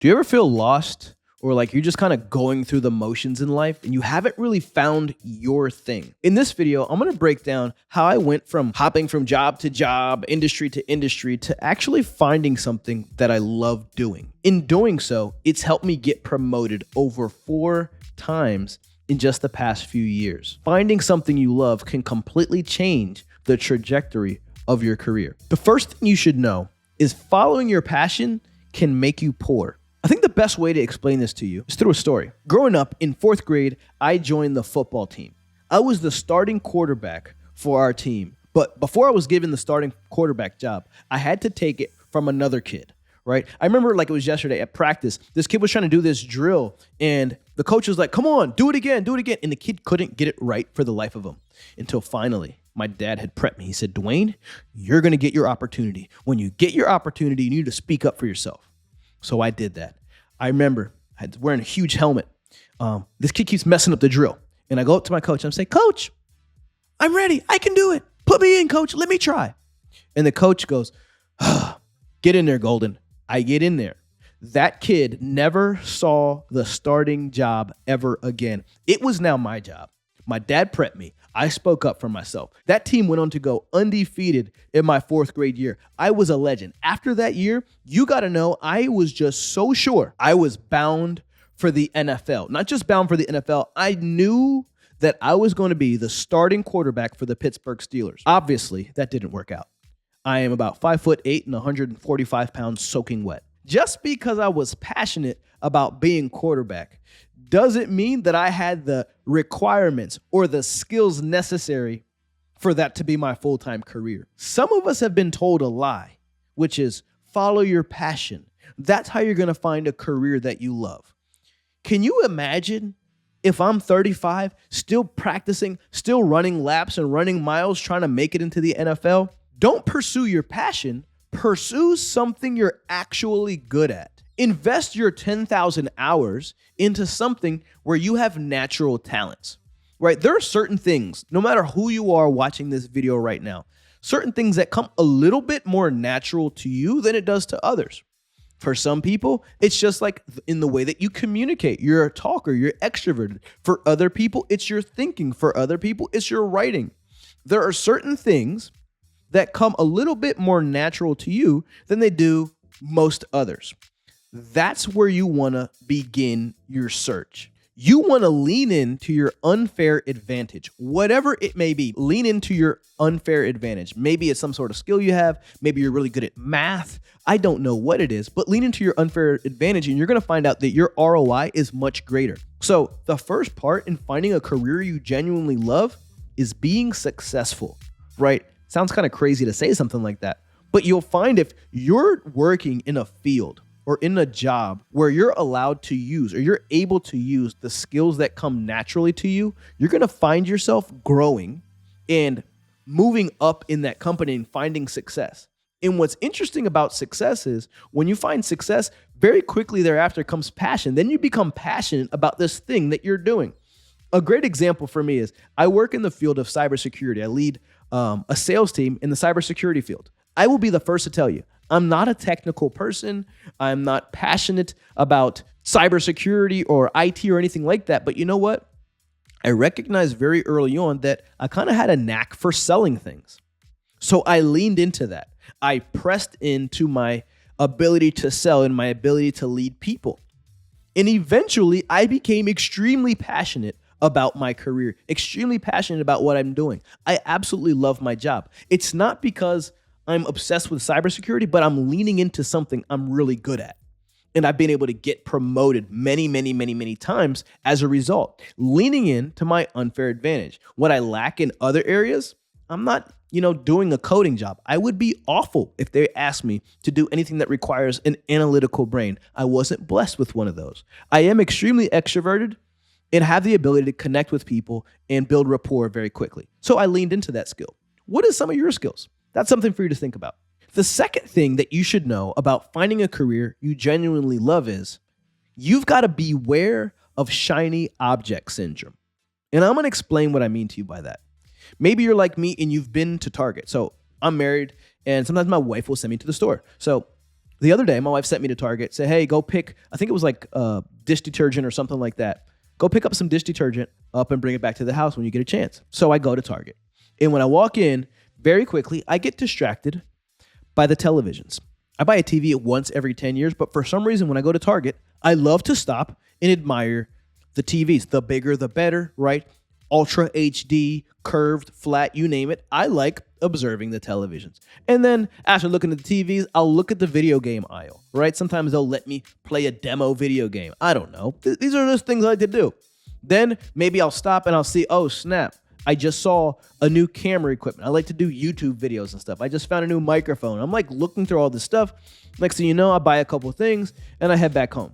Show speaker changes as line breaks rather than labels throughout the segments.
Do you ever feel lost or like you're just kind of going through the motions in life and you haven't really found your thing? In this video, I'm going to break down how I went from hopping from job to job, industry to actually finding something that I love doing. In doing so, it's helped me get promoted over 4 times in just the past few years. Finding something you love can completely change the trajectory of your career. The first thing you should know is following your passion can make you poor. I think the best way to explain this to you is through a story. Growing up in 4th grade, I joined the football team. I was the starting quarterback for our team. But before I was given the starting quarterback job, I had to take it from another kid, right? I remember like it was yesterday at practice, this kid was trying to do this drill and the coach was like, come on, do it again. And the kid couldn't get it right for the life of him until finally my dad had prepped me. He said, Dwayne, you're going to get your opportunity. When you get your opportunity, you need to speak up for yourself. So I did that. I remember I was wearing a huge helmet. This kid keeps messing up the drill. And I go up to my coach and I'm saying, Coach, I'm ready. I can do it. Put me in, coach. Let me try. And the coach goes, get in there, Golden. I get in there. That kid never saw the starting job ever again. It was now my job. My dad prepped me. I spoke up for myself. That team went on to go undefeated in my 4th grade year. I was a legend. After that year, you got to know, I was just so sure I was bound for the NFL. Not just bound for the NFL. I knew that I was going to be the starting quarterback for the Pittsburgh Steelers. Obviously, that didn't work out. I am about 5'8" and 145 pounds soaking wet. Just because I was passionate about being quarterback doesn't mean that I had the requirements or the skills necessary for that to be my full-time career. Some of us have been told a lie, which is follow your passion. That's how you're going to find a career that you love. Can you imagine if I'm 35, still practicing, still running laps and running miles, trying to make it into the NFL? Don't pursue your passion. Pursue something you're actually good at. Invest your 10,000 hours into something where you have natural talents, right? There are certain things, no matter who you are watching this video right now, certain things that come a little bit more natural to you than it does to others. For some people, it's just like in the way that you communicate. You're a talker, you're extroverted. For other people, it's your thinking. For other people, it's your writing. There are certain things that come a little bit more natural to you than they do most others. That's where you want to begin your search. You want to lean into your unfair advantage, whatever it may be. Lean into your unfair advantage. Maybe it's some sort of skill you have. Maybe you're really good at math. I don't know what it is, but lean into your unfair advantage and you're going to find out that your ROI is much greater. So the first part in finding a career you genuinely love is being successful, right? Sounds kind of crazy to say something like that, but you'll find if you're working in a field or in a job where you're allowed to use or you're able to use the skills that come naturally to you, you're going to find yourself growing and moving up in that company and finding success. And what's interesting about success is when you find success, very quickly thereafter comes passion. Then you become passionate about this thing that you're doing. A great example for me is I work in the field of cybersecurity. I lead a sales team in the cybersecurity field. I will be the first to tell you, I'm not a technical person. I'm not passionate about cybersecurity or IT or anything like that. But you know what? I recognized very early on that I kind of had a knack for selling things. So I leaned into that. I pressed into my ability to sell and my ability to lead people. And eventually I became extremely passionate about my career, extremely passionate about what I'm doing. I absolutely love my job. It's not because I'm obsessed with cybersecurity, but I'm leaning into something I'm really good at. And I've been able to get promoted many times as a result, leaning into my unfair advantage. What I lack in other areas, I'm not, doing a coding job. I would be awful if they asked me to do anything that requires an analytical brain. I wasn't blessed with one of those. I am extremely extroverted and have the ability to connect with people and build rapport very quickly. So I leaned into that skill. What is some of your skills? That's something for you to think about. The second thing that you should know about finding a career you genuinely love is you've got to beware of shiny object syndrome. And I'm going to explain what I mean to you by that. Maybe you're like me and you've been to Target. So I'm married and sometimes my wife will send me to the store. So The other day, my wife sent me to Target, said, hey, go pick, I think it was like dish detergent or something like that. Go pick up some dish detergent up and bring it back to the house when you get a chance. So I go to Target. And when I walk in, very quickly, I get distracted by the televisions. I buy a TV once every 10 years, but for some reason, when I go to Target, I love to stop and admire the TVs. The bigger, the better, right? Ultra HD, curved, flat, you name it. I like observing the televisions. And then after looking at the TVs, I'll look at the video game aisle, right? Sometimes they'll let me play a demo video game. I don't know. These are just things I like to do. Then maybe I'll stop and I'll see, oh, snap. I just saw a new camera equipment. I like to do YouTube videos and stuff. I just found a new microphone. I'm like looking through all this stuff. Next thing you know, I buy a couple things and I head back home.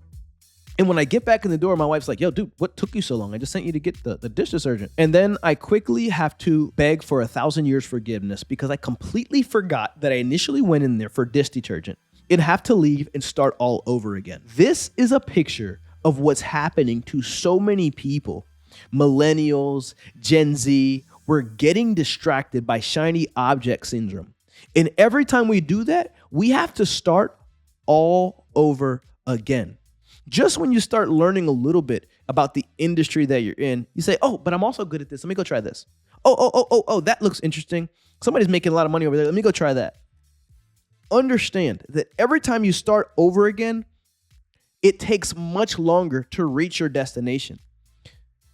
And when I get back in the door, my wife's like, yo, dude, what took you so long? I just sent you to get the dish detergent. And then I quickly have to beg for 1,000 years forgiveness because I completely forgot that I initially went in there for dish detergent and have to leave and start all over again. This is a picture of what's happening to so many people. Millennials, Gen Z, we're getting distracted by shiny object syndrome. And every time we do that, we have to start all over again. Just when you start learning a little bit about the industry that you're in, you say, oh, but I'm also good at this. Let me go try this. Oh, that looks interesting. Somebody's making a lot of money over there. Let me go try that. Understand that every time you start over again, it takes much longer to reach your destination.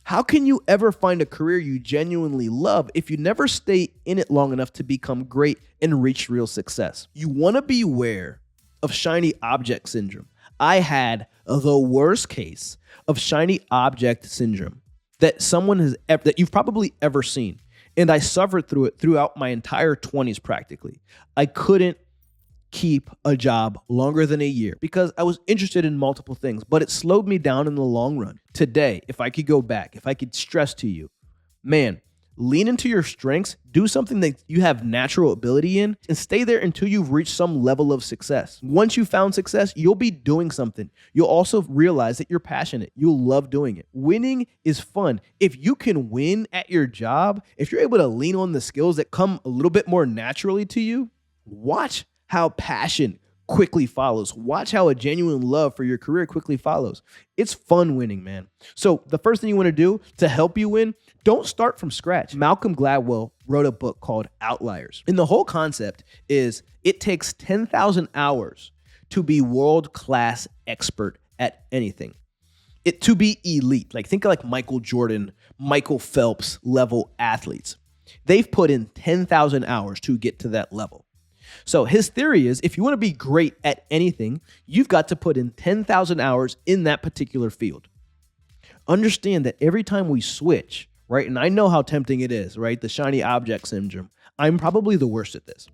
How can you ever find a career you genuinely love if you never stay in it long enough to become great and reach real success? You want to be aware of shiny object syndrome. I had the worst case of shiny object syndrome that that you've probably ever seen. And I suffered through it throughout my entire 20s practically. I couldn't keep a job longer than a year because I was interested in multiple things, but it slowed me down in the long run. Today, if I could go back, if I could stress to you, man, lean into your strengths, do something that you have natural ability in, and stay there until you've reached some level of success. Once you found success, you'll be doing something. You'll also realize that you're passionate. You'll love doing it. Winning is fun. If you can win at your job, if you're able to lean on the skills that come a little bit more naturally to you, watch how passion quickly follows. Watch how a genuine love for your career quickly follows. It's fun winning, man. So the first thing you want to do to help you win, don't start from scratch. Malcolm Gladwell wrote a book called Outliers. And the whole concept is it takes 10,000 hours to be world-class expert at anything. To be elite. Like think of like Michael Jordan, Michael Phelps level athletes. They've put in 10,000 hours to get to that level. So his theory is if you want to be great at anything, you've got to put in 10,000 hours in that particular field. Understand that every time we switch, right? And I know how tempting it is, right? The shiny object syndrome. I'm probably the worst at this.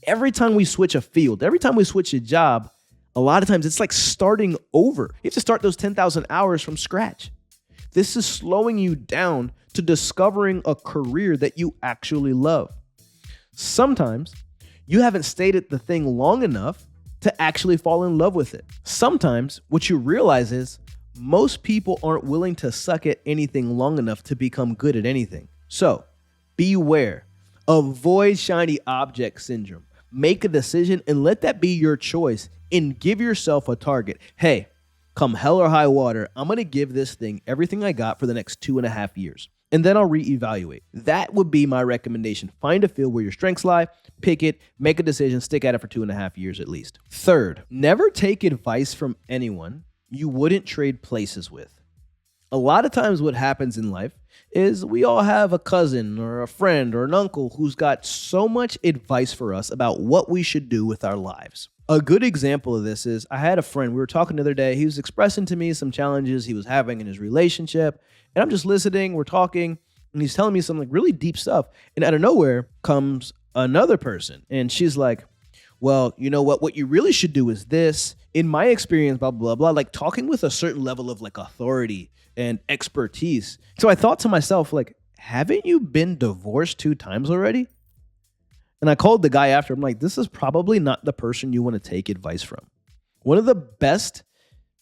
Every time we switch a field, every time we switch a job, a lot of times it's like starting over. You have to start those 10,000 hours from scratch. This is slowing you down to discovering a career that you actually love. Sometimes you haven't stayed at the thing long enough to actually fall in love with it. Sometimes what you realize is most people aren't willing to suck at anything long enough to become good at anything. So beware. Avoid shiny object syndrome. Make a decision and let that be your choice and give yourself a target. Hey, come hell or high water, I'm going to give this thing everything I got for the next 2.5 years. And then I'll reevaluate. That would be my recommendation. Find a field where your strengths lie, pick it, make a decision, stick at it for 2.5 years at least. Third, never take advice from anyone you wouldn't trade places with. A lot of times what happens in life is we all have a cousin or a friend or an uncle who's got so much advice for us about what we should do with our lives. A good example of this is I had a friend, we were talking the other day, he was expressing to me some challenges he was having in his relationship, and I'm just listening, we're talking, and he's telling me some like really deep stuff, and out of nowhere comes another person, and she's like, well, you know what you really should do is this, in my experience, blah, blah, blah, like talking with a certain level of like authority and expertise. So I thought to myself, like, haven't you been divorced 2 times already? And I called the guy after. I'm like, this is probably not the person you want to take advice from. One of the best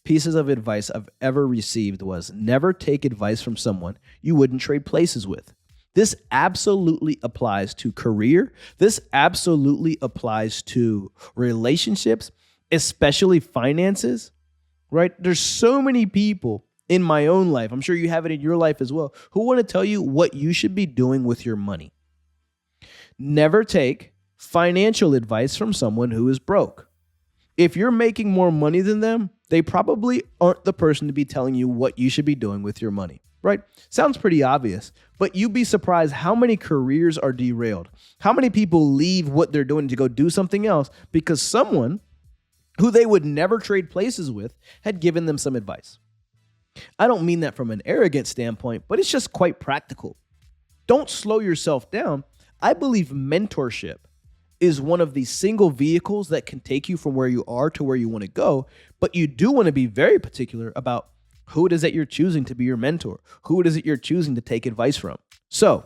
pieces of advice I've ever received was never take advice from someone you wouldn't trade places with. This absolutely applies to career. This absolutely applies to relationships. especially finances, right? There's so many people in my own life, I'm sure you have it in your life as well, who want to tell you what you should be doing with your money. Never take financial advice from someone who is broke. If you're making more money than them, they probably aren't the person to be telling you what you should be doing with your money, right? Sounds pretty obvious, but you'd be surprised how many careers are derailed. How many people leave what they're doing to go do something else because someone who they would never trade places with had given them some advice. I don't mean that from an arrogant standpoint, but it's just quite practical. Don't slow yourself down. I believe mentorship is one of the single vehicles that can take you from where you are to where you want to go, but you do want to be very particular about who it is that you're choosing to be your mentor, who it is that you're choosing to take advice from. So,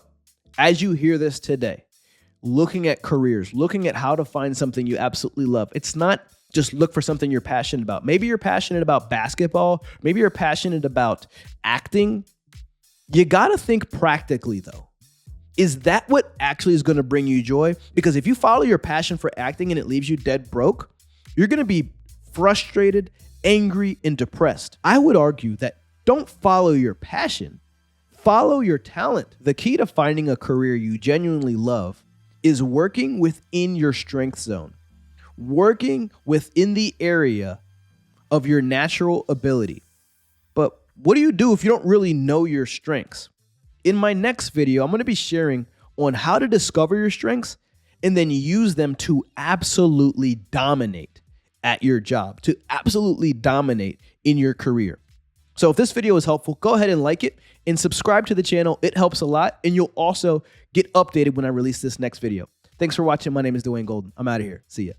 as you hear this today, looking at careers, looking at how to find something you absolutely love, it's not just look for something you're passionate about. Maybe you're passionate about basketball. Maybe you're passionate about acting. You got to think practically, though. Is that what actually is going to bring you joy? Because if you follow your passion for acting and it leaves you dead broke, you're going to be frustrated, angry, and depressed. I would argue that don't follow your passion, follow your talent. The key to finding a career you genuinely love is working within your strength zone, working within the area of your natural ability. But what do you do if you don't really know your strengths? In my next video, I'm going to be sharing on how to discover your strengths and then use them to absolutely dominate at your job, to absolutely dominate in your career. So if this video is helpful, go ahead and like it and subscribe to the channel. It helps a lot, and you'll also get updated when I release this next video. Thanks for watching. My name is Dwayne Golden. I'm out of here. See ya.